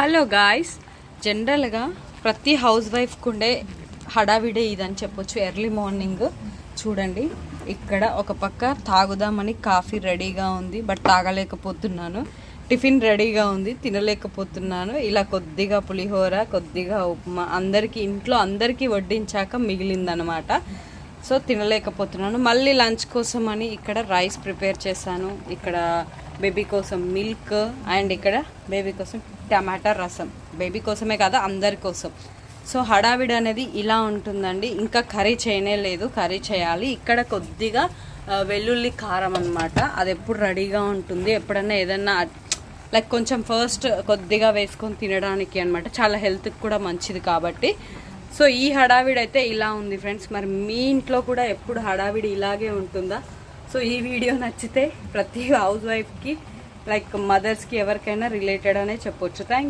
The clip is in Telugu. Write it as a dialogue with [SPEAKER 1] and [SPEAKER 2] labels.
[SPEAKER 1] హలో గాయ్స్, జనరల్గా ప్రతి హౌస్ వైఫ్కి ఉండే హడావిడే ఇదని చెప్పొచ్చు. ఎర్లీ మార్నింగ్ చూడండి, ఇక్కడ ఒక పక్క తాగుదామని కాఫీ రెడీగా ఉంది, బట్ తాగలేకపోతున్నాను. టిఫిన్ రెడీగా ఉంది, తినలేకపోతున్నాను. ఇలా కొద్దిగా పులిహోర, కొద్దిగా ఉప్మా ఇంట్లో అందరికీ వడ్డించాక మిగిలిందనమాట. సో తినలేకపోతున్నాను. మళ్ళీ లంచ్ కోసం అని ఇక్కడ రైస్ ప్రిపేర్ చేశాను. ఇక్కడ బేబీ కోసం మిల్క్, అండ్ ఇక్కడ బేబీ కోసం టమాటా రసం. బేబీ కోసమే కాదా, అందరి కోసం. సో హడావిడి అనేది ఇలా ఉంటుందండి. ఇంకా కర్రీ చేయనే లేదు, కర్రీ చేయాలి. ఇక్కడ కొద్దిగా వెల్లుల్లి కారం అనమాట, అది ఎప్పుడు రెడీగా ఉంటుంది. ఎప్పుడన్నా ఏదన్నా లైక్ కొంచెం ఫస్ట్ కొద్దిగా వేసుకొని తినడానికి అనమాట, చాలా హెల్త్కి కూడా మంచిది కాబట్టి. సో ఈ హడావిడి అయితే ఇలా ఉంది ఫ్రెండ్స్. మరి మీ ఇంట్లో కూడా ఎప్పుడు హడావిడి ఇలాగే ఉంటుందా? సో ఈ వీడియో నచ్చితే ప్రతి హౌస్ వైఫ్కి, లైక్ మదర్స్కి, ఎవరికైనా రిలేటెడ్ అనే చెప్పొచ్చు. థ్యాంక్